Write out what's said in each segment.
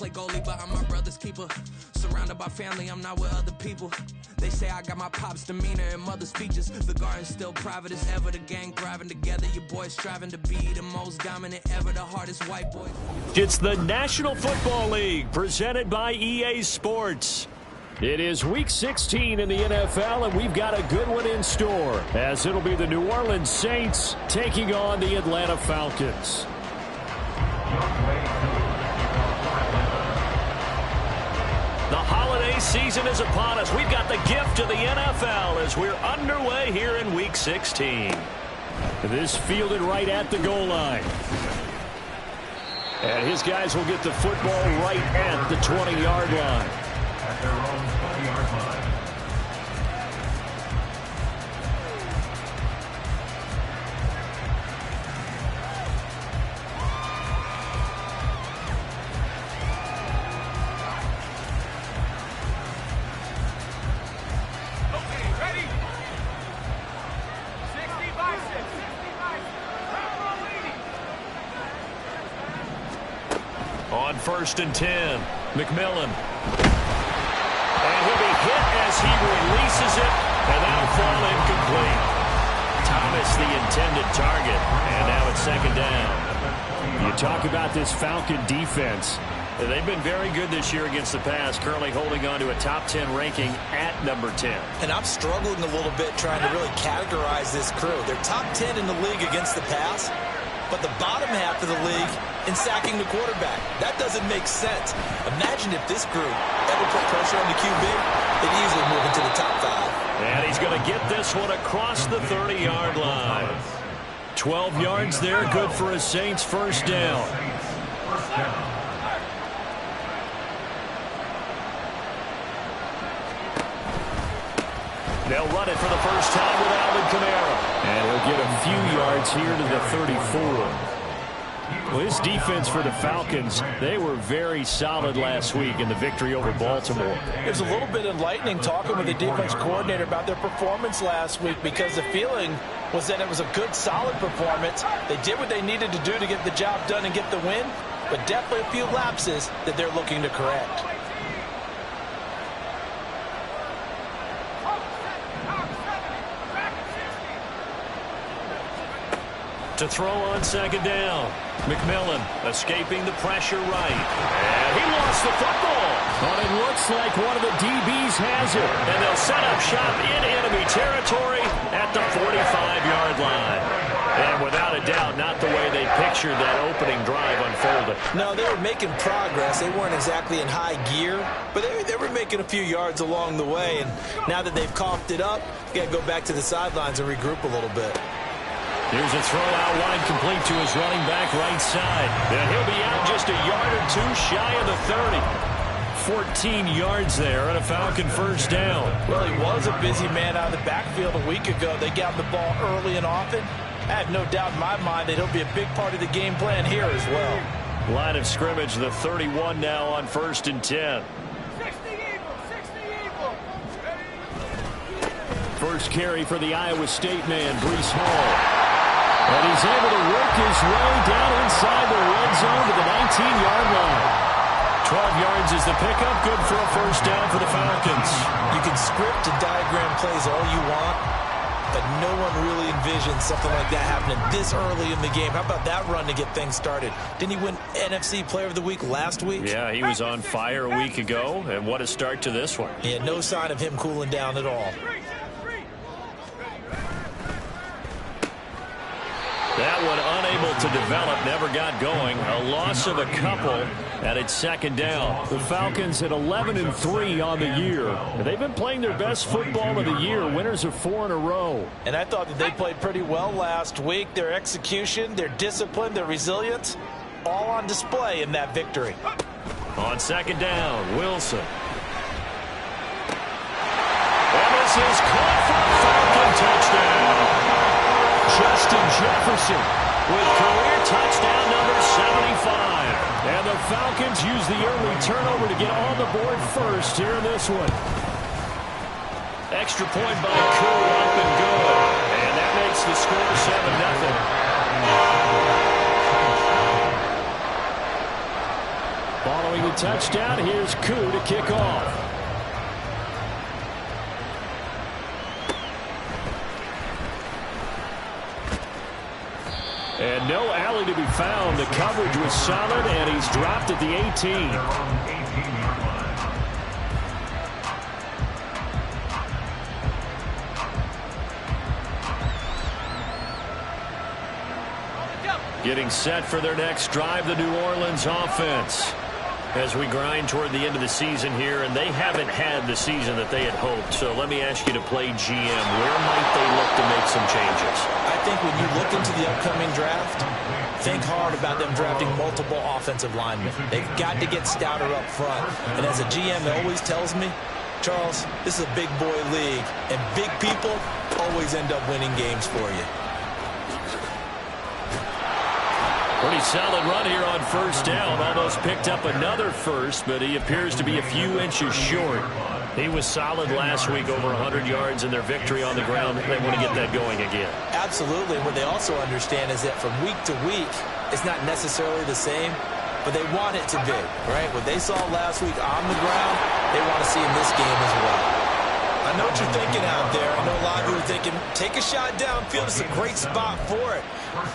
play goalie, but I'm my brother's keeper. Surrounded by family, I'm not with other people. They say I got my pop's demeanor and mother's features. The garden's still private as ever. The gang thriving together. Your boys striving to be the most dominant ever. The hardest white boys. It's the National Football League presented by EA Sports. It is Week 16 in the NFL, and we've got a good one in store, as it'll be the New Orleans Saints taking on the Atlanta Falcons. The holiday season is upon us. We've got the gift of the NFL as we're underway here in Week 16. This fielded right at the goal line. And his guys will get the football right at the 20-yard line. At their own 20-yard line. On 1st and 10, McMillan. And he'll be hit as he releases it, and that'll fall incomplete. Thomas, the intended target, and now it's 2nd down. You talk about this Falcon defense. They've been very good this year against the pass, currently holding on to a top 10 ranking at number 10. And I'm struggling a little bit trying to really categorize this crew. They're top 10 in the league against the pass, but the bottom half of the league in sacking the quarterback. That doesn't make sense. Imagine if this group ever put pressure on the QB, they'd easily move into the top 5. And he's going to get this one across the 30-yard line. 12 yards there, good for a Saints first down. They'll run it for the first time with Alvin Kamara. And he'll get a few yards here to the 34. Well, this defense for the Falcons, they were very solid last week in the victory over Baltimore. It was a little bit enlightening talking with the defense coordinator about their performance last week, because the feeling was that it was a good, solid performance. They did what they needed to do to get the job done and get the win, but definitely a few lapses that they're looking to correct. To throw on 2nd down. McMillan escaping the pressure right. And he lost the football. But it looks like one of the DBs has it. And they'll set up shop in enemy territory at the 45-yard line. And without a doubt, not the way they pictured that opening drive unfolded. No, they were making progress. They weren't exactly in high gear, but they were making a few yards along the way. And now that they've coughed it up, you got to go back to the sidelines and regroup a little bit. Here's a throw out wide, complete to his running back right side. And he'll be out just a yard or two shy of the 30. 14 yards there and a Falcon first down. Well, he was a busy man out of the backfield a week ago. They got the ball early and often. I have no doubt in my mind that he'll be a big part of the game plan here as well. Line of scrimmage, the 31 now on 1st and 10. First carry for the Iowa State man, Breece Hall. And he's able to work his way down inside the red zone to the 19-yard line. 12 yards is the pickup, good for a first down for the Falcons. You can script and diagram plays all you want, but no one really envisions something like that happening this early in the game. How about that run to get things started? Didn't he win NFC Player of the Week last week? Yeah, he was on fire a week ago, and what a start to this one. Yeah, no sign of him cooling down at all. That one unable to develop, never got going. A loss of a couple, and it's 2nd down. The Falcons at 11-3 on the year. They've been playing their best football of the year, winners of 4 in a row. And I thought that they played pretty well last week. Their execution, their discipline, their resilience, all on display in that victory. On 2nd down, Wilson. And this is caught for a Falcon touchdown. Justin Jefferson with career touchdown number 75. And the Falcons use the early turnover to get on the board first here in this one. Extra point by Koo, up and good. And that makes the score 7-0. Following the touchdown, here's Koo to kick off. And no alley to be found. The coverage was solid, and he's dropped at the 18. Getting set for their next drive, the New Orleans offense. As we grind toward the end of the season here, and they haven't had the season that they had hoped. So let me ask you to play GM. Where might they look to make some changes? I think when you look into the upcoming draft, think hard about them drafting multiple offensive linemen. They've got to get stouter up front. And as a GM always tells me, Charles, this is a big boy league, and big people always end up winning games for you. Pretty solid run here on first down. Almost picked up another first, but he appears to be a few inches short. He was solid last week, over 100 yards in their victory on the ground. They want to get that going again. Absolutely. What they also understand is that from week to week, it's not necessarily the same, but they want it to be, right? What they saw last week on the ground, they want to see in this game as well. I know what you're thinking out there. I know a lot of you are thinking, take a shot downfield. It's a great spot for it.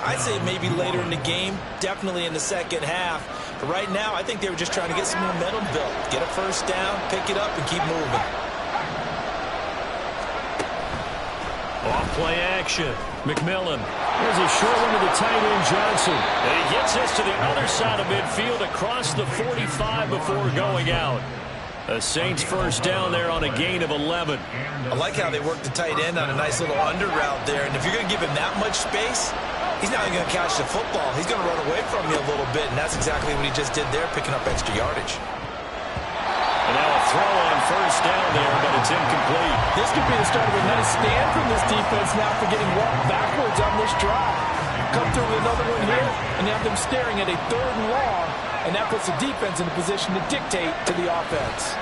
I'd say maybe later in the game, definitely in the second half. But right now, I think they were just trying to get some momentum built. Get a first down, pick it up, and keep moving. Off play action. McMillan. There's a short one to the tight end, Johnson. And he gets this to the other side of midfield across the 45 before going out. A Saints first down there on a gain of 11. I like how they work the tight end on a nice little under route there. And if you're going to give him that much space, he's not even going to catch the football. He's going to run away from you a little bit, and that's exactly what he just did there, picking up extra yardage. And now a throw on first down there, but it's incomplete. This could be the start of a nice stand from this defense now for getting walked backwards on this drive. Come through with another one here, and you have them staring at a 3rd and long, and that puts the defense in a position to dictate to the offense.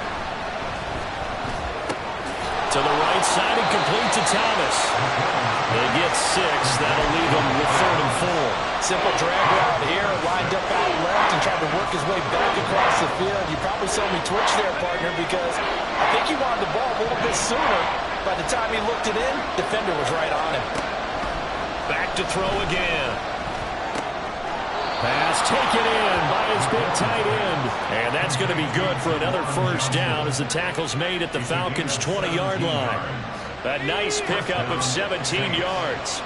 To the right side and complete to Thomas. They get 6. That'll leave them with 3rd and 4. Simple drag route here, lined up out left and tried to work his way back across the field. You probably saw me twitch there, partner, because I think he wanted the ball a little bit sooner. By the time he looked it in, defender was right on him. Back to throw again. Pass taken in by his big tight end. And that's going to be good for another first down as the tackle's made at the Falcons' 20-yard line. A nice pickup of 17 yards.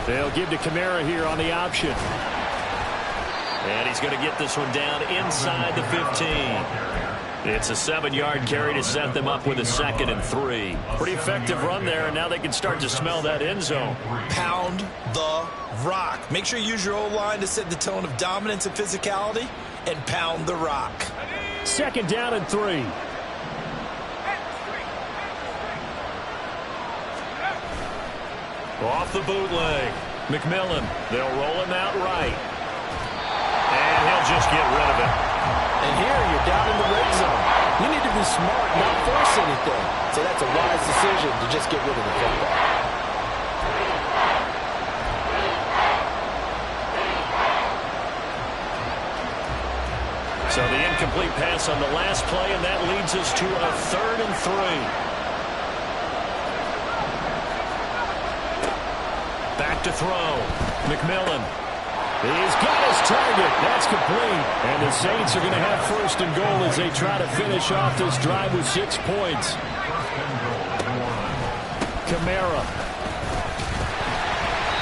They'll give to Kamara here on the option. And he's going to get this one down inside the 15. It's a 7-yard carry to set them up with a 2nd and 3. Pretty effective run there, and now they can start to smell that end zone. Pound the rock. Make sure you use your O-line to set the tone of dominance and physicality, and pound the rock. 2nd down and 3. Off the bootleg. McMillan. They'll roll him out right. And he'll just get rid of it. And here you're down in the red zone. You need to be smart, not force anything. So that's a wise decision to just get rid of the football. So the incomplete pass on the last play, and that leads us to a 3rd and 3. Back to throw. McMillan. He's got his target. That's complete. And the Saints are going to have 1st and goal as they try to finish off this drive with 6 points. Kamara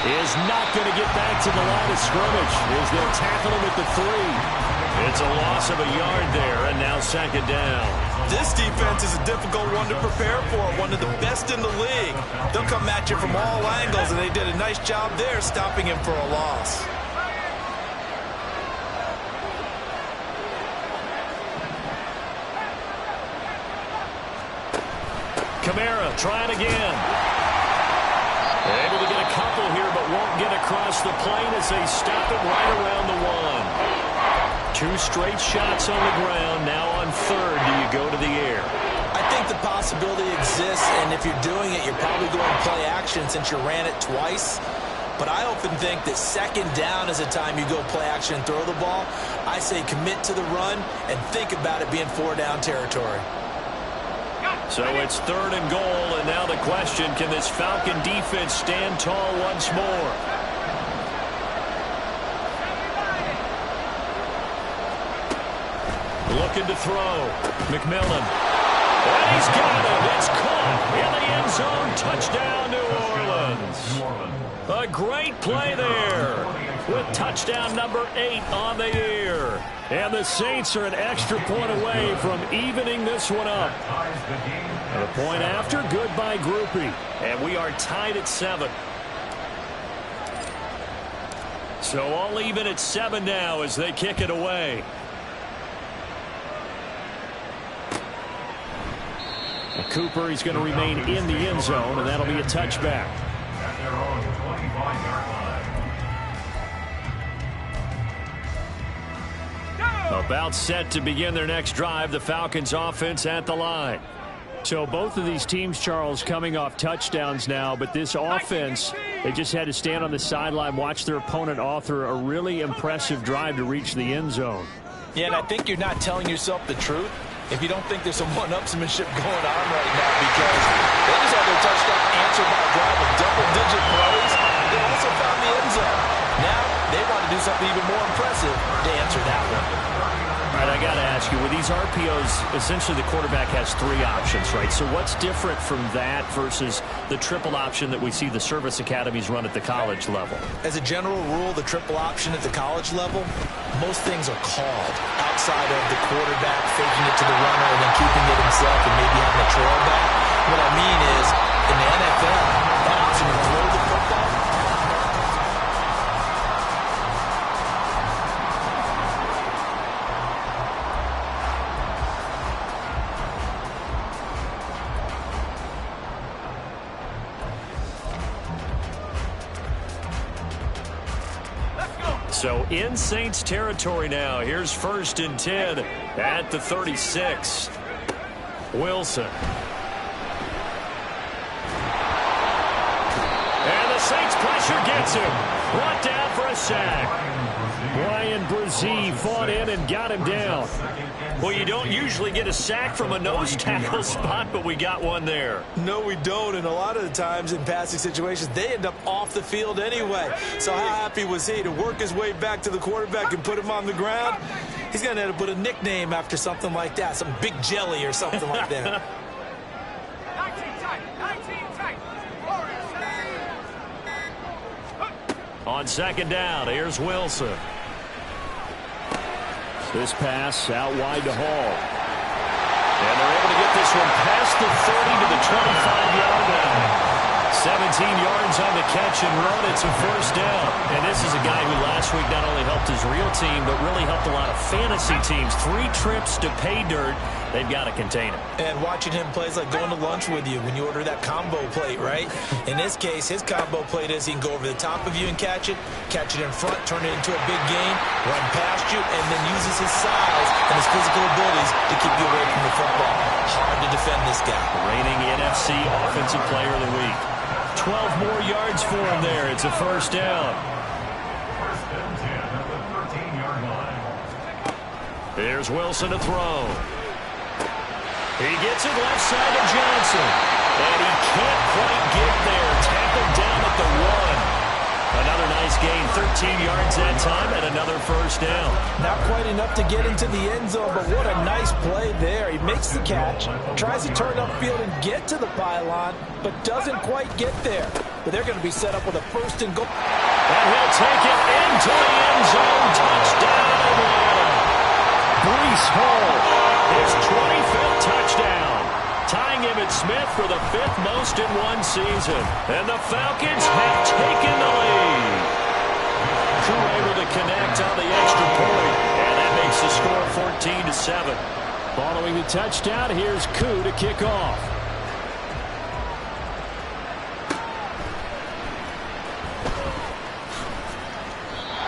is not going to get back to the line of scrimmage as they'll tackle him at the 3. It's a loss of a yard there, and now 2nd down. This defense is a difficult one to prepare for, one of the best in the league. They'll come at you from all angles, and they did a nice job there stopping him for a loss. Kamara trying again. Able to get a couple here, but won't get across the plane as they stop it right around the 1. 2 straight shots on the ground. Now on 3rd, do you go to the air? I think the possibility exists, and if you're doing it, you're probably going to play action since you ran it twice. But I often think that second down is a time you go play action and throw the ball. I say commit to the run and think about it being 4-down territory. So it's 3rd and goal, and now the question, can this Falcon defense stand tall once more? Looking to throw. McMillan. And he's got it. It's caught in the end zone. Touchdown, New Orleans. A great play there with touchdown number 8 on the year. And the Saints are an extra point away from evening this one up. And a point after, good by Groupie. And we are tied at 7. So all even at 7 now as they kick it away. Cooper, he's going to remain in the end zone, and that'll be a touchback. About set to begin their next drive, the Falcons offense at the line. So both of these teams, Charles, coming off touchdowns now, but this offense, they just had to stand on the sideline, watch their opponent author a really impressive drive to reach the end zone. Yeah, and I think you're not telling yourself the truth if you don't think there's some one-upsmanship going on right now, because they just had their touchdown answered by a drive of double-digit plays. They also found the end zone. Now they want to do something even more impressive to answer that one. All right, I got to ask you, with these RPOs, essentially the quarterback has 3 options, right? So what's different from that versus the triple option that we see the service academies run at the college level? As a general rule, the triple option at the college level, most things are called outside of the quarterback faking it to the runner and then keeping it himself and maybe having a trail back. What I mean is, in the NFL, that option to throw the football, So in Saints territory now. Here's 1st and 10 at the 36. Wilson. And the Saints pressure gets him. Brought down for a sack. Brian Brzee fought in and got him down. Well, you don't usually get a sack from a nose tackle spot, but we got one there. No, we don't, and a lot of the times in passing situations, they end up off the field anyway. So how happy was he to work his way back to the quarterback and put him on the ground? He's going to have to put a nickname after something like that, some Big Jelly or something like that. 19 tight. On 2nd down, here's Wilson. This pass out wide to Hall. And they're able to get this one past the 30 to the 25-yard line. 17 yards on the catch and run. It's a 1st down. And this is a guy who last week not only helped his real team, but really helped a lot of fantasy teams. 3 trips to pay dirt. They've got to contain him. And watching him play is like going to lunch with you when you order that combo plate, right? In this case, his combo plate is he can go over the top of you and catch it in front, turn it into a big gain, run past you, and then uses his size and his physical abilities to keep you away from the football. Hard to defend this guy. Reigning NFC Offensive Player of the Week. 12 more yards for him there. It's a 1st down. Here's Wilson to throw. He gets it left side to Johnson. And he can't quite get there. Tackled down at the 1. Another nice gain. 13 yards that time and another 1st down. Not quite enough to get into the end zone, but what a nice play there. He makes the catch, tries to turn upfield and get to the pylon, but doesn't quite get there. But they're going to be set up with a 1st and goal. And he'll take it into the end zone. Touchdown, Atlanta. Breece Hall, his 25th touchdown. Tying Emmitt Smith for the 5th most in one season. And the Falcons have taken the lead. Crew able to connect on the extra point. And that makes the score 14-7. Following the touchdown, here's Koo to kick off.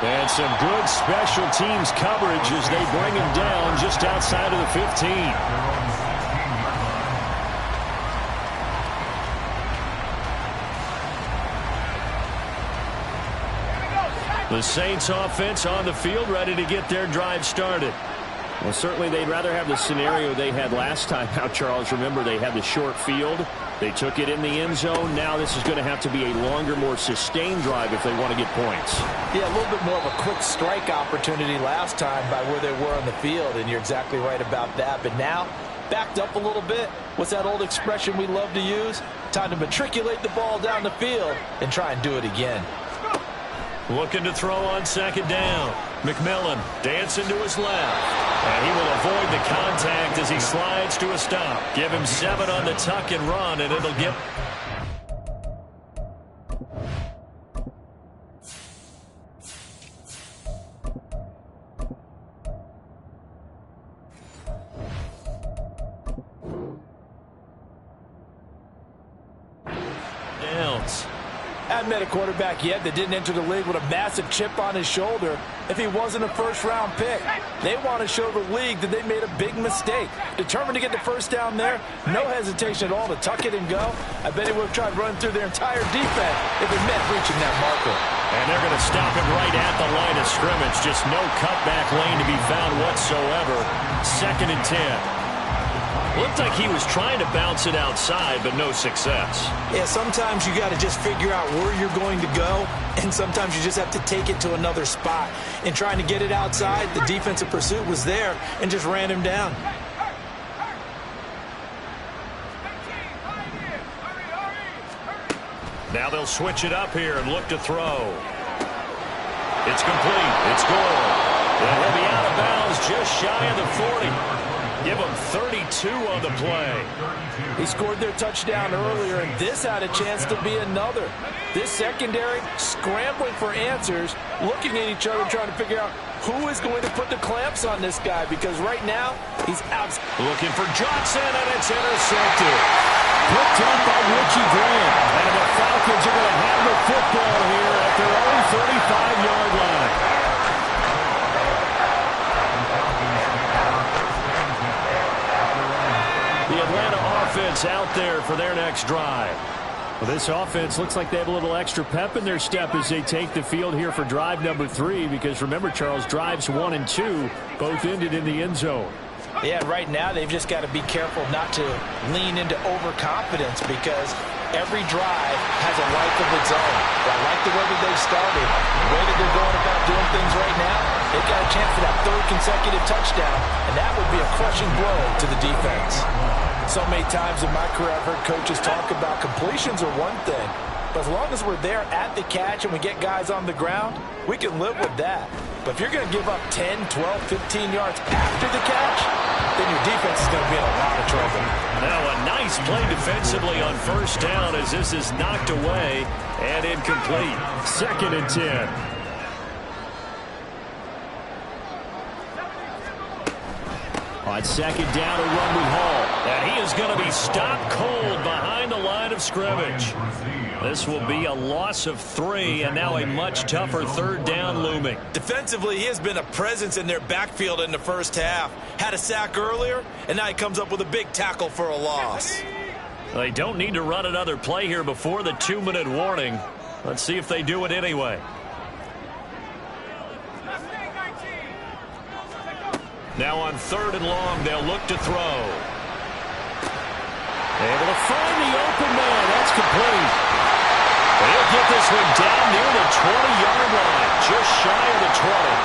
And some good special teams coverage as they bring him down just outside of the 15. The Saints offense on the field, ready to get their drive started. Well, certainly they'd rather have the scenario they had last time out, Charles. Remember, they had the short field. They took it in the end zone. Now this is going to have to be a longer, more sustained drive if they want to get points. Yeah, a little bit more of a quick strike opportunity last time by where they were on the field, and you're exactly right about that. But now, backed up a little bit. What's that old expression we love to use? Time to matriculate the ball down the field and try and do it again. Looking to throw on second down. McMillan dancing to his left. And he will avoid the contact as he slides to a stop. Give him 7 on the tuck and run, and it'll get... downs. I haven't met a quarterback yet that didn't enter the league with a massive chip on his shoulder if he wasn't a first-round pick. They want to show the league that they made a big mistake. Determined to get the first down there, no hesitation at all to tuck it and go. I bet he would have tried running through their entire defense if it meant reaching that marker. And they're going to stop him right at the line of scrimmage. Just no cutback lane to be found whatsoever. 2nd and 10. Looked like he was trying to bounce it outside, but no success. Yeah, sometimes you got to just figure out where you're going to go, and sometimes you just have to take it to another spot. And trying to get it outside, the defensive pursuit was there and just ran him down. Now they'll switch it up here and look to throw. It's complete. It's good. And he'll be out of bounds just shy of the 40. Give him 32 on the play. He scored their touchdown earlier, and this had a chance to be another. This secondary scrambling for answers, looking at each other, trying to figure out who is going to put the clamps on this guy, because right now he's out. Looking for Johnson, and it's intercepted. Picked up by Richie Grant. And the Falcons are going to have the football here at their own 35-yard line. The Atlanta offense out there for their next drive. Well, this offense looks like they have a little extra pep in their step as they take the field here for drive number 3, because remember, Charles, drives 1 and 2 both ended in the end zone. Yeah, right now they've just got to be careful not to lean into overconfidence, because every drive has a life of its own. I like the way that they started. The way that they're going about doing things right now, they've got a chance for that 3rd consecutive touchdown, and that would be a crushing blow to the defense. So many times in my career I've heard coaches talk about completions are one thing, but as long as we're there at the catch and we get guys on the ground, we can live with that. But if you're going to give up 10, 12, 15 yards after the catch, then your defense is going to be in a lot of trouble. Now a nice play defensively on 1st down as this is knocked away and incomplete. 2nd and 10. On 2nd down, a run with Hall. And he is going to be stopped cold behind the line of scrimmage. This will be a loss of 3, and now a much tougher 3rd down looming. Defensively, he has been a presence in their backfield in the first half. Had a sack earlier, and now he comes up with a big tackle for a loss. They don't need to run another play here before the 2-minute warning. Let's see if they do it anyway. Now on 3rd and long, they'll look to throw. Able to find the open man. That's complete. They'll get this one down near the 20-yard line, just shy of the 20.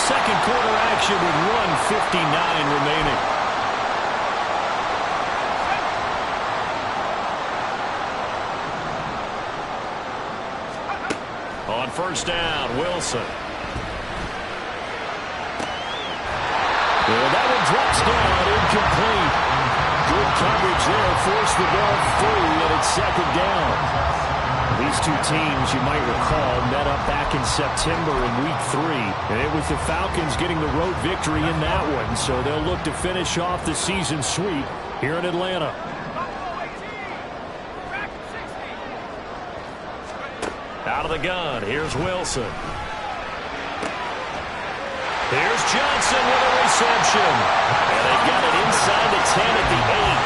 2nd quarter action with 1:59 remaining. On 1st down, Wilson. Well, that one drops down, incomplete. Good coverage there, forced the ball free, and it's 2nd down. These two teams, you might recall, met up back in September in Week 3. And it was the Falcons getting the road victory in that one, so they'll look to finish off the season sweep here in Atlanta. Out of the gun, here's Wilson. Here's Johnson with a reception. And they've got it inside the 10 at the 8.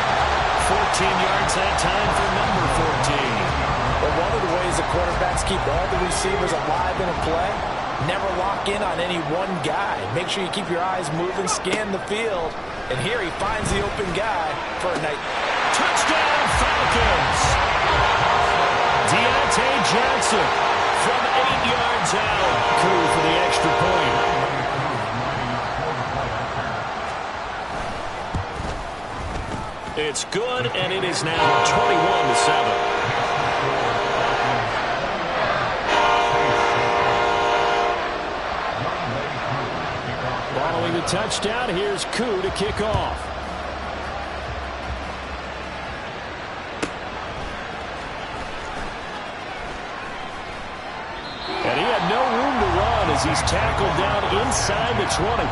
14 yards that time for number 14. But one of the ways the quarterbacks keep all the receivers alive in a play Never lock in on any one guy. Make sure you keep your eyes moving, scan the field. And here he finds the open guy for a night. Touchdown, Falcons! Deontay Johnson from 8 yards out. Coup for the extra point. It's good, and it is now 21-7. Following the touchdown, here's Coup to kick off. And he had no room to run as he's tackled down inside the 20.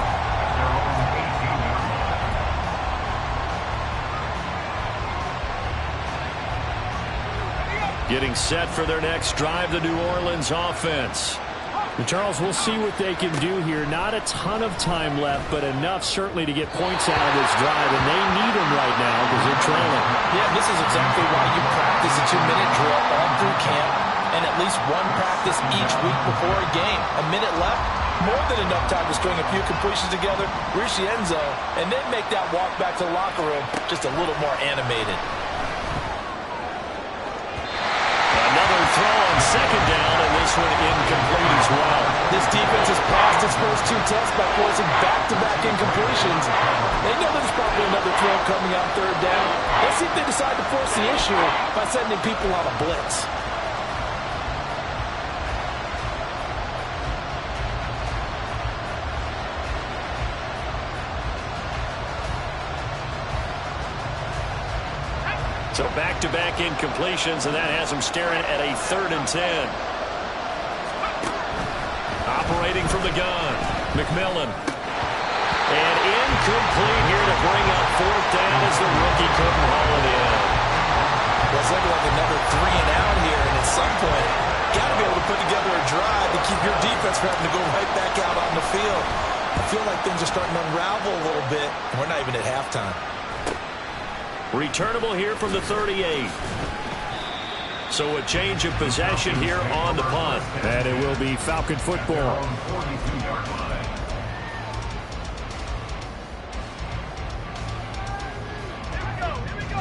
Getting set for their next drive, the New Orleans offense. And Charles, we'll see what they can do here. Not a ton of time left, but enough certainly to get points out of this drive, and they need them right now because they're trailing. Yeah, this is exactly why you practice a 2-minute drill all through camp and at least one practice each week before a game. A minute left, more than enough time to string a few completions together, reach the end zone, and then make that walk back to the locker room just a little more animated. Another throw on second down, and this one incomplete as well. This defense has passed its first 2 tests by forcing back-to-back incompletions. They know there's probably another throw coming on third down. Let's see if they decide to force the issue by sending people on a blitz. So back-to-back incompletions, and that has them staring at a 3rd and 10. Operating from the gun, McMillan. And incomplete here to bring up 4th down as the rookie couldn't haul it in. Well, it's looking like another 3 and out here, and at some point, got to be able to put together a drive to keep your defense from having to go right back out on the field. I feel like things are starting to unravel a little bit, and we're not even at halftime. Returnable here from the 38. So a change of possession here on the punt. And it will be Falcon football.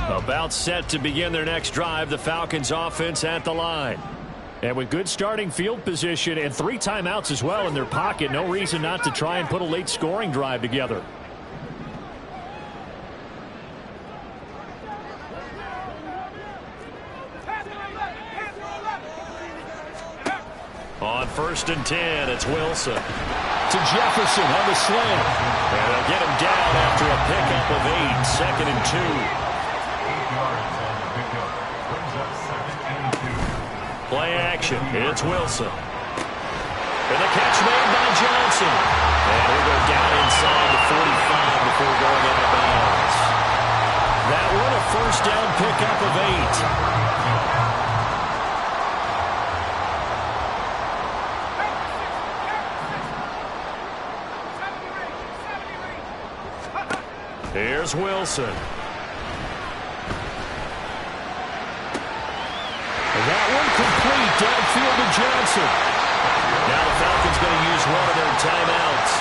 About set to begin their next drive, the Falcons offense at the line. And with good starting field position and 3 timeouts as well in their pocket, no reason not to try and put a late scoring drive together. On 1st and 10, it's Wilson. To Jefferson on the slant. And they'll get him down after a pickup of 8, 2nd and 2. Play action. It's Wilson. And the catch made by Johnson. And he'll go down inside the 45 before going out of bounds. That one a 1st down pickup of 8. Here's Wilson. And that one complete downfield to Johnson. Now the Falcons going to use one of their timeouts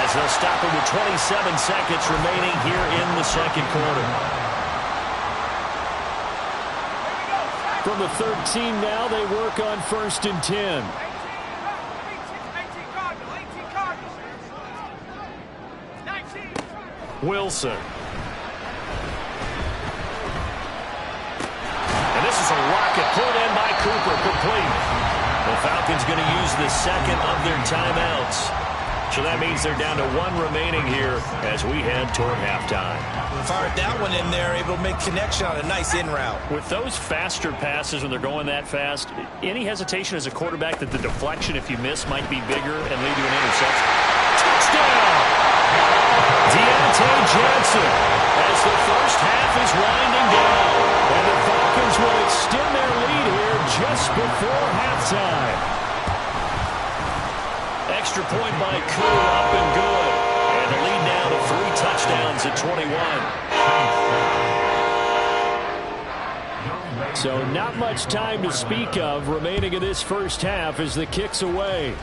as they'll stop it with 27 seconds remaining here in the 2nd quarter. From the 13 now, they work on 1st and 10. Wilson. And this is a rocket put in by Cooper, complete. The Falcons going to use the 2nd of their timeouts. So that means they're down to 1 remaining here as we head toward halftime. Fired that one in there, able to make connection on a nice in route. With those faster passes when they're going that fast, any hesitation as a quarterback that the deflection, if you miss, might be bigger and lead to an interception? Touchdown! Deontay Johnson as the first half is winding down. And the Falcons will extend their lead here just before halftime. Extra point by Coup, up and good. And the lead now to 3 touchdowns at 21. So not much time to speak of remaining in this first half as the kick's away.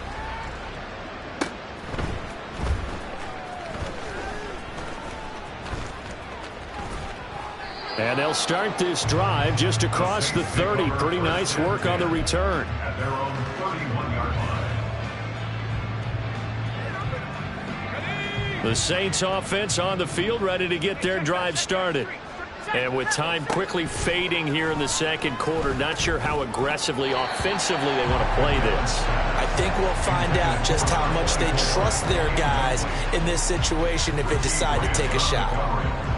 And they'll start this drive just across the 30. Pretty nice work on the return. At their own 31-yard line. The Saints offense on the field, ready to get their drive started. And with time quickly fading here in the second quarter, not sure how aggressively, offensively they want to play this. I think we'll find out just how much they trust their guys in this situation if they decide to take a shot.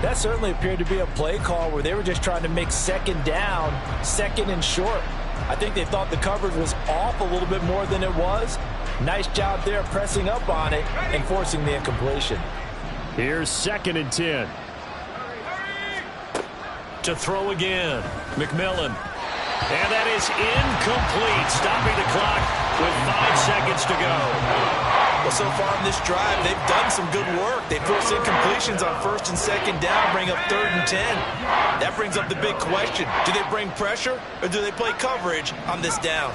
That certainly appeared to be a play call where they were just trying to make second down, second and short. I think they thought the coverage was off a little bit more than it was. Nice job there pressing up on it and forcing the incompletion. Here's 2nd and 10. To throw again, McMillan. And that is incomplete, stopping the clock with 5 seconds to go. Well, so far in this drive, they've done some good work. They force incompletions on 1st and 2nd down, bring up 3rd and 10. That brings up the big question. Do they bring pressure or do they play coverage on this down?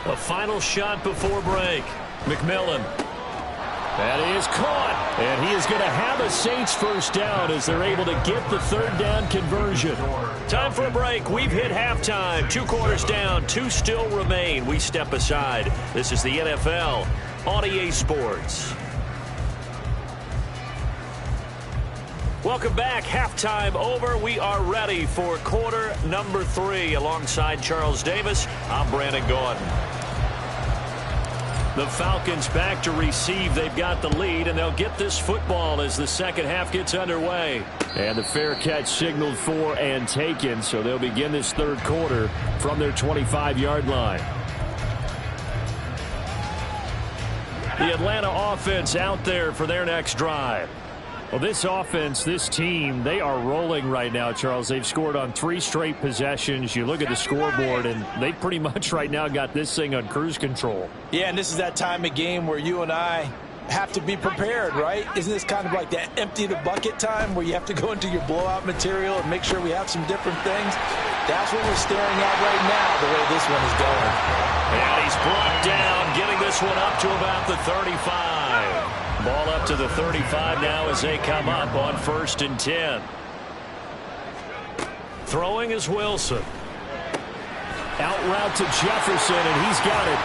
A final shot before break. McMillan. That is caught. And he is going to have a Saints first down as they're able to get the 3rd down conversion. Time for a break. We've hit halftime. 2 quarters down. 2 still remain. We step aside. This is the NFL on EA Sports. Welcome back. Halftime over. We are ready for quarter number 3. Alongside Charles Davis, I'm Brandon Gordon. The Falcons back to receive. They've got the lead, and they'll get this football as the second half gets underway. And the fair catch signaled for and taken, so they'll begin this 3rd quarter from their 25-yard line. The Atlanta offense out there for their next drive. Well, this offense, this team, they are rolling right now, Charles. They've scored on 3 straight possessions. You look at the scoreboard, and they pretty much right now got this thing on cruise control. Yeah, and this is that time of game where you and I have to be prepared, right? Isn't this kind of like that empty the bucket time where you have to go into your blowout material and make sure we have some different things? That's what we're staring at right now, the way this one is going. And he's brought down, getting this one up to about the 35. Ball up to the 35 now as they come up on 1st and 10. Throwing is Wilson. Out route to Jefferson, and he's got it.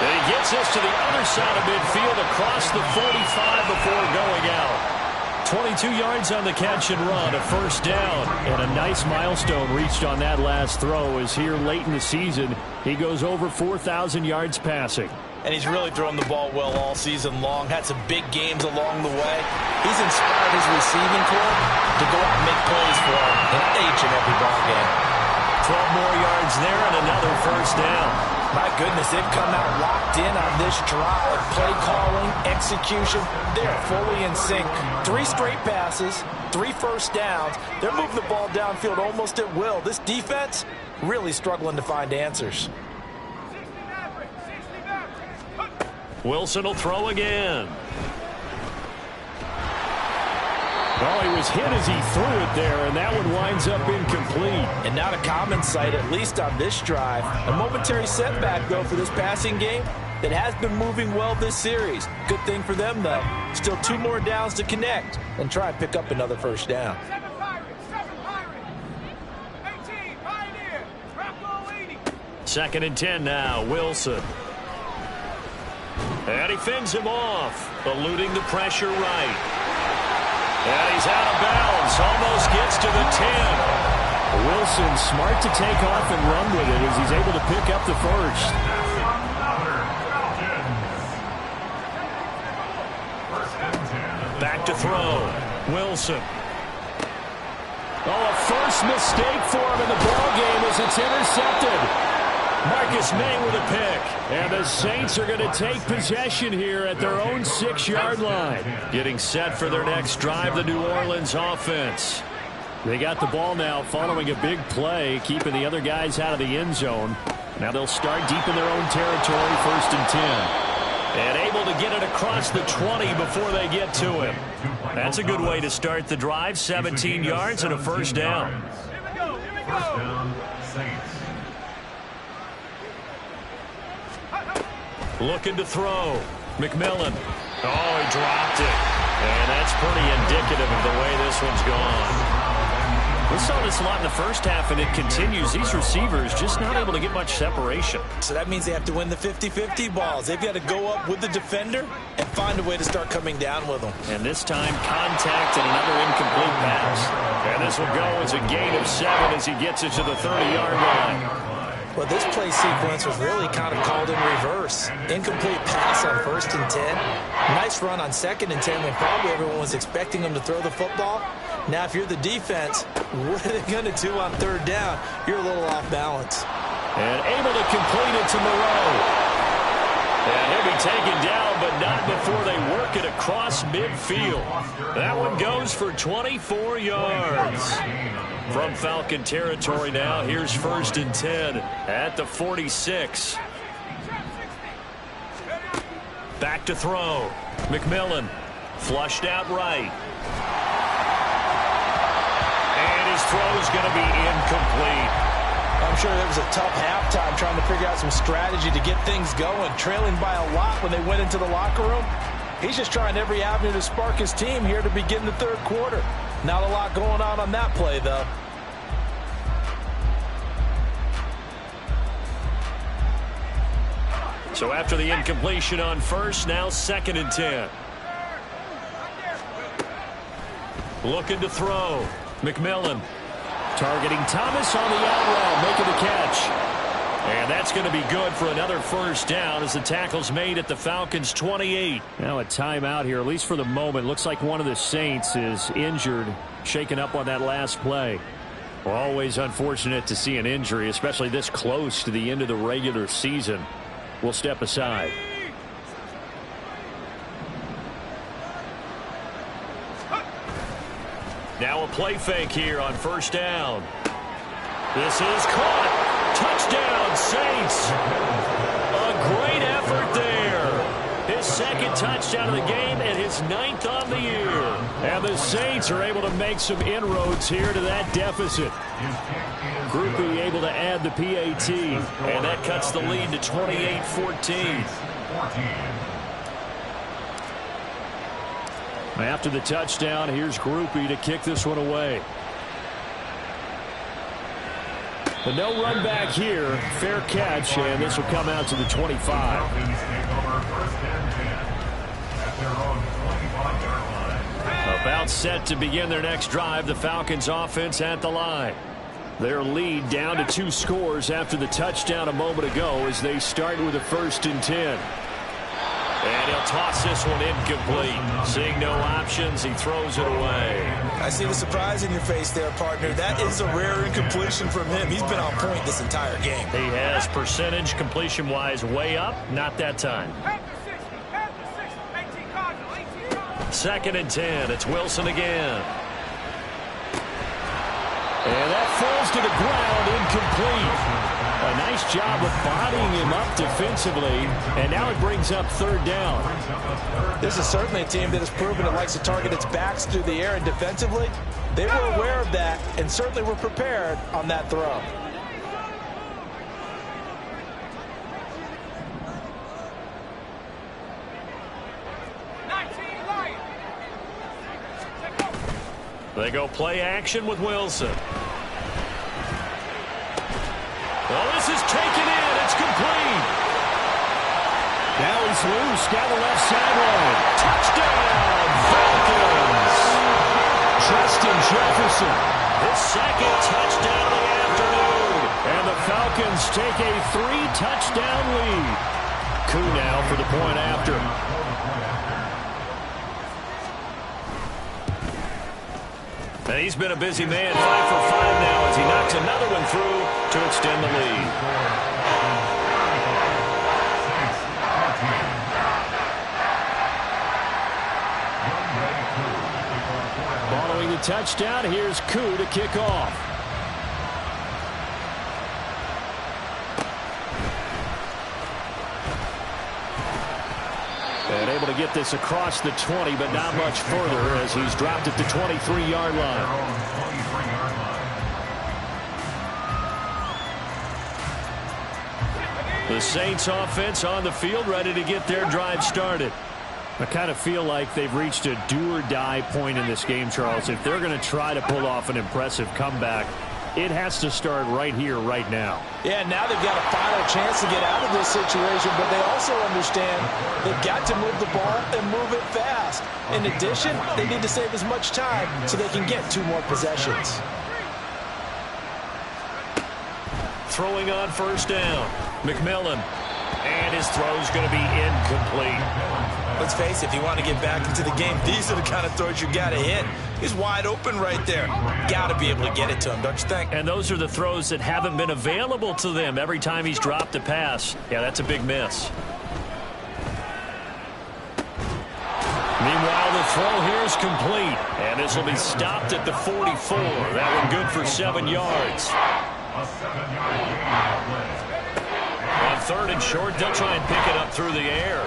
And he gets this to the other side of midfield across the 45 before going out. 22 yards on the catch and run, a first down. And a nice milestone reached on that last throw as here late in the season, he goes over 4,000 yards passing. And he's really thrown the ball well all season long. Had some big games along the way. He's inspired his receiving corps to go out and make plays for him in each and every ball game. 12 more yards there and another first down. My goodness, they've come out locked in on this drive. Play calling, execution, they're fully in sync. 3 straight passes, 3 first downs. They're moving the ball downfield almost at will. This defense really struggling to find answers. Wilson will throw again. Oh, he was hit as he threw it there, and that one winds up incomplete. And not a common sight, at least on this drive. A momentary setback, though, for this passing game that has been moving well this series. Good thing for them, though. Still 2 more downs to connect and try and pick up another first down. 2nd and 10 now, Wilson. And he fends him off, eluding the pressure right. And he's out of bounds, almost gets to the 10. Wilson smart to take off and run with it as he's able to pick up the first. Back to throw, Wilson. Oh, a first mistake for him in the ball game as it's intercepted. Marcus May with a pick. And the Saints are going to take possession here at their own 6-yard line. Getting set for their next drive, the New Orleans offense. They got the ball now following a big play, keeping the other guys out of the end zone. Now they'll start deep in their own territory, 1st and 10. And able to get it across the 20 before they get to him. That's a good way to start the drive, 17 yards and a first down. First down, Saints. Looking to throw. McMillan. Oh, he dropped it. And that's pretty indicative of the way this one's gone. We saw this a lot in the first half, and it continues. These receivers just not able to get much separation. So that means they have to win the 50-50 balls. They've got to go up with the defender and find a way to start coming down with them. And this time, contact and another incomplete pass. And this will go as a gain of 7 as he gets it to the 30-yard line. Well, this play sequence was really kind of called in reverse. Incomplete pass on 1st and 10. Nice run on 2nd and 10 when probably everyone was expecting them to throw the football. Now, if you're the defense, what are they going to do on 3rd down? You're a little off balance. And able to complete it to Moreau. And he'll be taken down, but not before they work it across midfield. That one goes for 24 yards. From Falcon territory now, here's 1st and 10 at the 46. Back to throw. McMillan flushed out right. And his throw's going to be incomplete. I'm sure there was a tough halftime trying to figure out some strategy to get things going, trailing by a lot when they went into the locker room. He's just trying every avenue to spark his team here to begin the 3rd quarter. Not a lot going on that play, though. So after the incompletion on 1st, now 2nd and 10. Looking to throw. McMillan targeting Thomas on the out route, making the catch. And that's going to be good for another 1st down as the tackle's made at the Falcons' 28. Now a timeout here, at least for the moment. Looks like one of the Saints is injured, shaken up on that last play. Well, always unfortunate to see an injury, especially this close to the end of the regular season. We'll step aside. Now a play fake here on 1st down. This is caught. Touchdown, Saints. A great effort there. His 2nd touchdown of the game and his 9th on the year. And the Saints are able to make some inroads here to that deficit. Groupie able to add the PAT. And that cuts the lead to 28-14. After the touchdown, here's Groupie to kick this one away. But no run back here. Fair catch, and this will come out to the 25. About set to begin their next drive, the Falcons offense at the line. Their lead down to 2 scores after the touchdown a moment ago as they start with a 1st and 10. And he'll toss this one incomplete. Seeing no options, he throws it away. I see the surprise in your face there, partner. That is a rare incompletion from him. He's been on point this entire game. He has percentage completion-wise way up. Not that time. 2nd and 10. It's Wilson again. And that falls to the ground, incomplete. A nice job of bodying him up defensively, and now it brings up 3rd down. This is certainly a team that has proven it likes to target its backs through the air, and defensively, they were aware of that and certainly were prepared on that throw. They go play action with Wilson. Well, this is taken in. It's complete. Now he's loose down the left sideline. Touchdown, Falcons. Justin Jefferson. His 2nd touchdown of the afternoon. And the Falcons take a 3-touchdown lead. Coup now for the point after. And he's been a busy man, 5 for 5 now as he knocks another one through to extend the lead. Following the touchdown, here's Koo to kick off. And able to get this across the 20, but not much further as he's dropped at the 23-yard line. The Saints offense on the field ready to get their drive started. I kind of feel like they've reached a do-or-die point in this game, Charles. If they're going to try to pull off an impressive comeback, it has to start right here, right now. Yeah, now they've got a final chance to get out of this situation, but they also understand they've got to move the ball and move it fast. In addition, they need to save as much time so they can get 2 more possessions. Throwing on first down. McMillan. And his throw's going to be incomplete. Let's face it, if you want to get back into the game, these are the kind of throws you got to hit. He's wide open right there. Got to be able to get it to him, don't you think? And those are the throws that haven't been available to them every time he's dropped a pass. Yeah, that's a big miss. Meanwhile, the throw here is complete. And this will be stopped at the 44. That one good for 7 yards. A 7-yard gain. On 3rd and short, they'll try and pick it up through the air.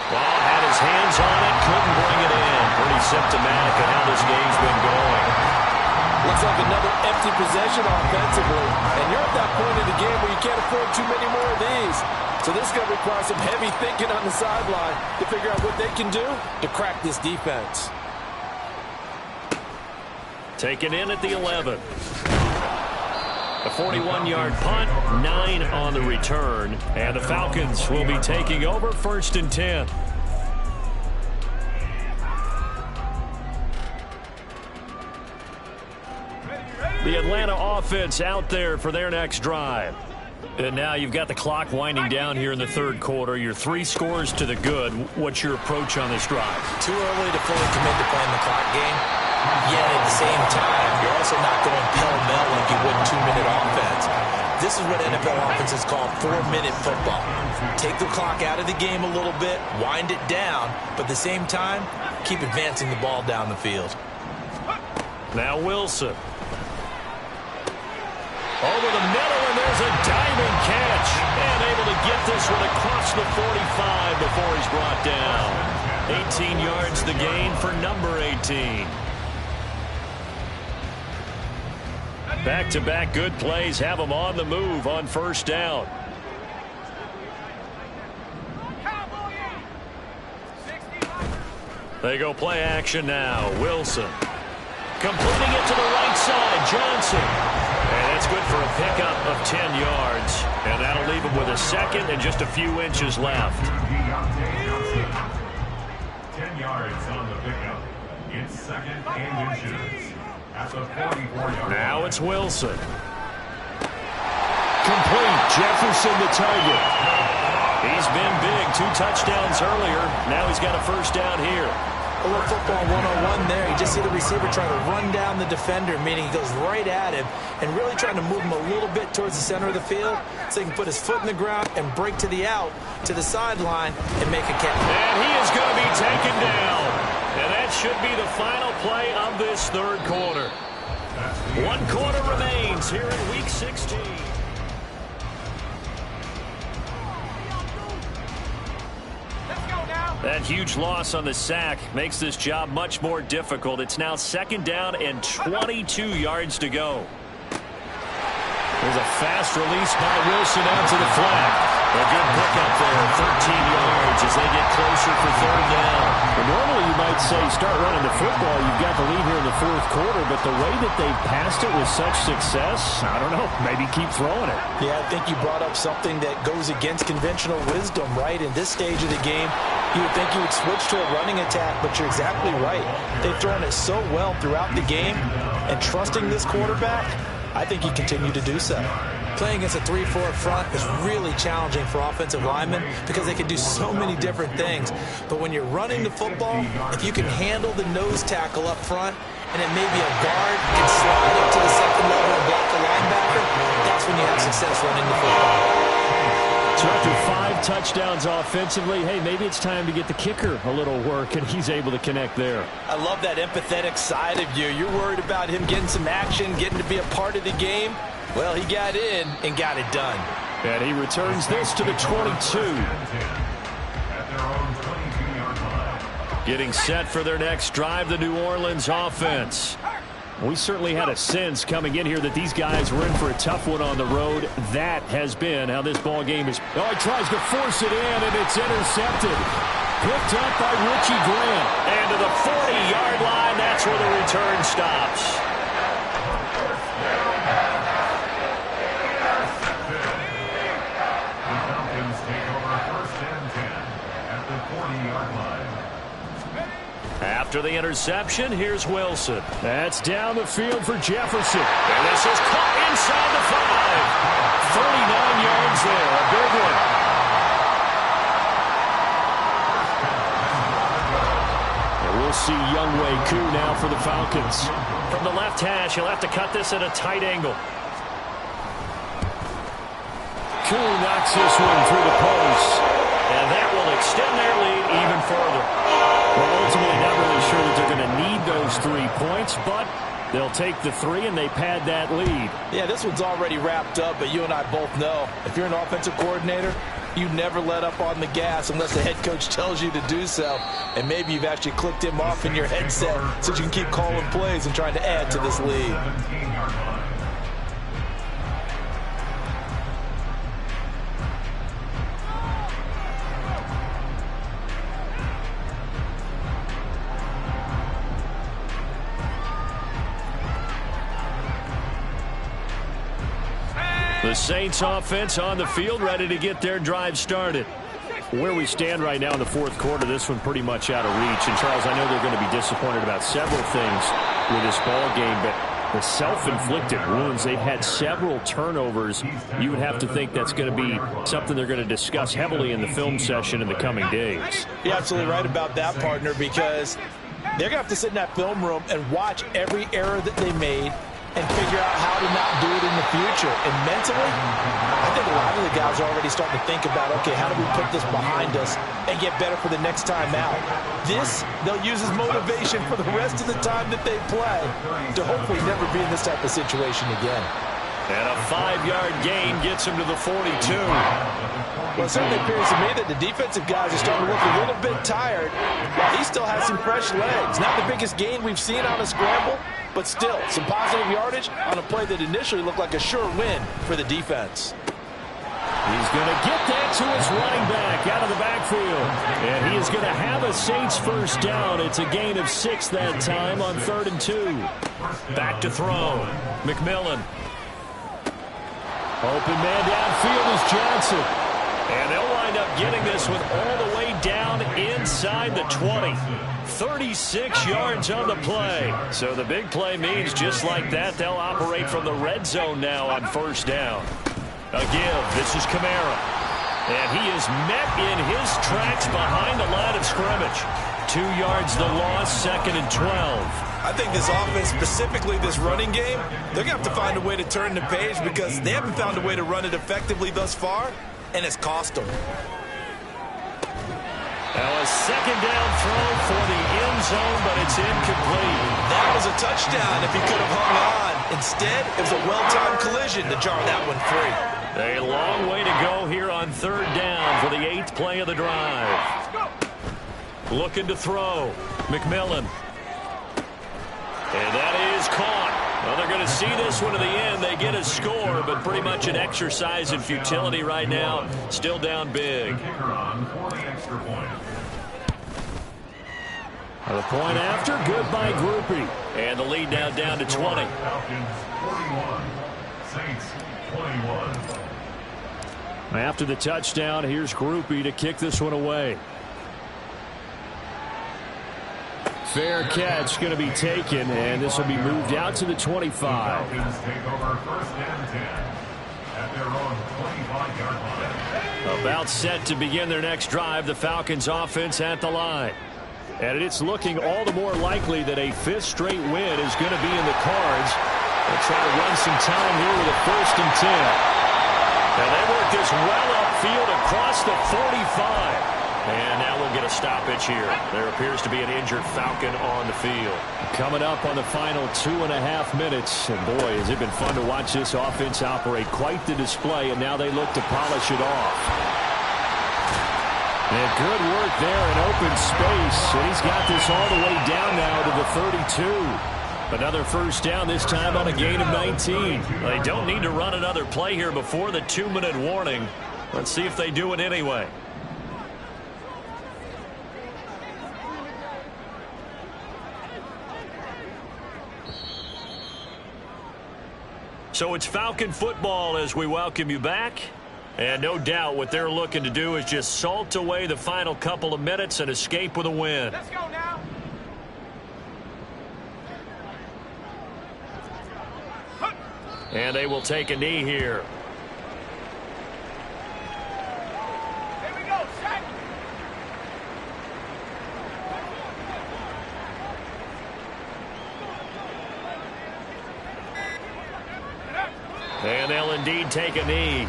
Well, had his hands on it, couldn't bring it in. Pretty symptomatic of how this game's been going. Looks like another empty possession offensively. And you're at that point in the game where you can't afford too many more of these. So this is going to require some heavy thinking on the sideline to figure out what they can do to crack this defense. Taken in at the 11. A 41-yard punt, 9 on the return. And the Falcons will be taking over 1st and 10. The Atlanta offense out there for their next drive. And now you've got the clock winding down here in the 3rd quarter. Your 3 scores to the good. What's your approach on this drive? Too early to fully commit to playing the clock game. Yet at the same time, you're also not going pell-mell like you would in 2-minute offense. This is what NFL offenses call 4-minute football. Take the clock out of the game a little bit, wind it down, but at the same time, keep advancing the ball down the field. Now Wilson. Over the middle, and there's a diving catch. And able to get this one across the 45 before he's brought down. 18 yards the gain for number 18. Back-to-back good plays have them on the move on 1st down. They go play action now. Wilson. Completing it to the right side. Johnson. And that's good for a pickup of 10 yards. And that'll leave him with a 2nd and just a few inches left. 10 yards on the pickup. It's 2nd and inches. At the 44-yard now it's Wilson. Complete. Jefferson the target. He's been big. 2 touchdowns earlier. Now he's got a 1st down here. A little football 101 there. You just see the receiver try to run down the defender, meaning he goes right at him and really trying to move him a little bit towards the center of the field so he can put his foot in the ground and break to the out, to the sideline, and make a catch. And he is going to be taken down. And that should be the final play of this 3rd quarter. 1 quarter remains here in Week 16. That huge loss on the sack makes this job much more difficult. It's now 2nd down and 22 yards to go. There's a fast release by Wilson out to the flat. A good pickup there, 13 yards as they get closer for 3rd down. Well, normally you might say start running the football. You've got the lead here in the 4th quarter, but the way that they've passed it with such success, I don't know, maybe keep throwing it. Yeah, I think you brought up something that goes against conventional wisdom, right? In this stage of the game, you would think you would switch to a running attack, but you're exactly right. They've thrown it so well throughout the game, and trusting this quarterback, I think you continue to do so. Playing against a 3-4 front is really challenging for offensive linemen because they can do so many different things. But when you're running the football, if you can handle the nose tackle up front, and then maybe a guard can slide up to the 2nd level and block the linebacker, that's when you have success running the football. So after 5 touchdowns offensively, hey, maybe it's time to get the kicker a little work, and he's able to connect there. I love that empathetic side of you. You're worried about him getting some action, getting to be a part of the game. Well, he got in and got it done. And he returns this to the 22. Getting set for their next drive, the New Orleans offense. We certainly had a sense coming in here that these guys were in for a tough one on the road. That has been how this ball game is. Oh, he tries to force it in, and it's intercepted. Picked up by Richie Grant. And to the 40-yard line, that's where the return stops. The Falcons take over 1st and 10 at the 40-yard line. After the interception, here's Wilson. That's down the field for Jefferson. And this is caught inside the 5. 39 yards there, a big one. And we'll see Younghoe Koo now for the Falcons. From the left hash, he'll have to cut this at a tight angle. Koo knocks this one through the post. And that will extend their lead even further. Well, ultimately, not really sure that they're going to need those 3 points, but they'll take the 3 and they pad that lead. Yeah, this one's already wrapped up, but you and I both know if you're an offensive coordinator, you never let up on the gas unless the head coach tells you to do so. And maybe you've actually clicked him off in your headset so you can keep calling plays and trying to add to this lead. 17-yard line. The Saints offense on the field, ready to get their drive started. Where we stand right now in the 4th quarter, this one pretty much out of reach. And, Charles, I know they're going to be disappointed about several things with this ball game, but the self-inflicted wounds, they've had several turnovers. You would have to think that's going to be something they're going to discuss heavily in the film session in the coming days. You're absolutely right about that, partner, because they're going to have to sit in that film room and watch every error that they made and figure out how to not do it in the future. And mentally, I think a lot of the guys are already starting to think about, okay, how do we put this behind us and get better for the next time out? This, they'll use as motivation for the rest of the time that they play to hopefully never be in this type of situation again. And a 5-yard gain gets him to the 42. Well, it certainly appears to me that the defensive guys are starting to look a little bit tired while he still has some fresh legs. Not the biggest gain we've seen on a scramble, but still, some positive yardage on a play that initially looked like a sure win for the defense. He's going to get that to his running back out of the backfield. And he is going to have a Saints first down. It's a gain of 6 that time on 3rd and 2. Back to throw. McMillan. Open man downfield is Johnson. And they'll wind up getting this one all the way down inside the 20. 36 yards on the play. So the big play means just like that, they'll operate from the red zone now on 1st down. A give. This is Kamara. And he is met in his tracks behind the line of scrimmage. 2 yards the loss, 2nd and 12. I think this offense, specifically this running game, they're going to have to find a way to turn the page because they haven't found a way to run it effectively thus far, and it's cost them. Now a 2nd down throw for the end zone, but it's incomplete. That was a touchdown if he could have hung on. Instead, it was a well-timed collision to jar that one free. A long way to go here on 3rd down for the 8th play of the drive. Looking to throw. McMillan. And that is caught. Well, they're going to see this one to the end. They get a score, but pretty much an exercise in futility right now. Still down big. Kicker on for the extra point. The point after, good by Groupie. And the lead now down to 20. Falcons 41, Saints 21. After the touchdown, here's Groupie to kick this one away. Fair catch going to be taken, and this will be moved out to the 25. Falcons take over 1st and 10 at their own 25-yard line. About set to begin their next drive, the Falcons offense at the line. And it's looking all the more likely that a 5th straight win is going to be in the cards. They'll try to run some time here with a 1st and 10. And they work this well upfield across the 45. And now we'll get a stoppage here. There appears to be an injured Falcon on the field. Coming up on the final 2.5 minutes. And boy, has it been fun to watch this offense operate. Quite the display, and now they look to polish it off. And good work there in open space. And he's got this all the way down now to the 32. Another first down, this time on a gain of 19. They don't need to run another play here before the 2-minute warning. Let's see if they do it anyway. So it's Falcon football as we welcome you back. And no doubt what they're looking to do is just salt away the final couple of minutes and escape with a win. Let's go now. And they will take a knee here. Here we go, set. And they'll indeed take a knee.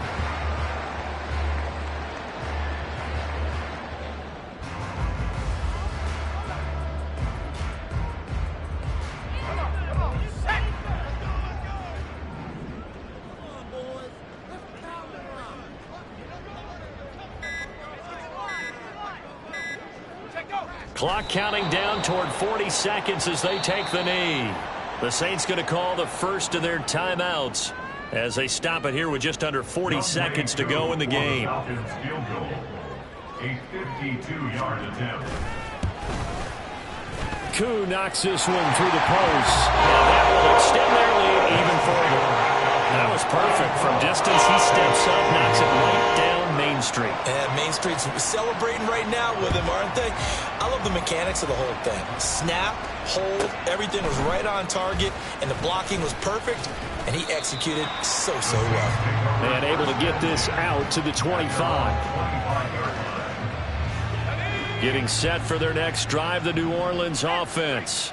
Clock counting down toward 40 seconds as they take the knee. The Saints going to call the first of their timeouts as they stop it here with just under 40 seconds to go in the game. Falcons field goal. A 52-yard attempt. Koo knocks this one through the post. And that will extend their lead even further. That was perfect. From distance, he steps up, knocks it right down Main Street. And Main Street's celebrating right now with him, aren't they? I love the mechanics of the whole thing. Snap, hold, everything was right on target, and the blocking was perfect, and he executed so well. And able to get this out to the 25. Getting set for their next drive, the New Orleans offense.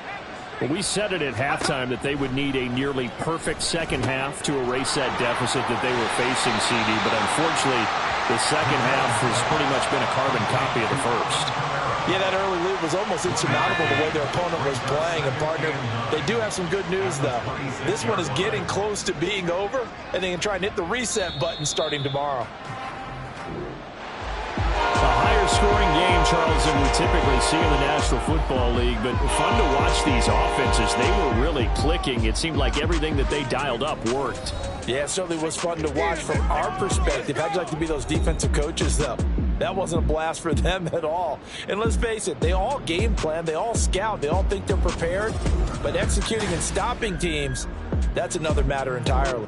Well, we said it at halftime that they would need a nearly perfect second half to erase that deficit that they were facing, CD. But unfortunately, the second half has pretty much been a carbon copy of the first. Yeah, that early lead was almost insurmountable the way their opponent was playing. And, partner, they do have some good news, though. This one is getting close to being over, and they can try and hit the reset button starting tomorrow. A higher scoring game, Charles, than we typically see in the National Football League, but fun to watch these offenses. They were really clicking. It seemed like everything that they dialed up worked. Yeah, it certainly was fun to watch from our perspective. How'd you like to be those defensive coaches, though? That wasn't a blast for them at all. And let's face it, they all game plan, they all scout, they all think they're prepared, but executing and stopping teams, that's another matter entirely.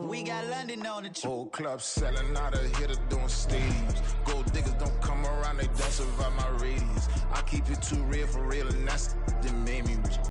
We got London on the whole club selling out of hitter doing stadiums. Gold diggers don't come around, they don't survive my radius. I keep it too real for real, and that's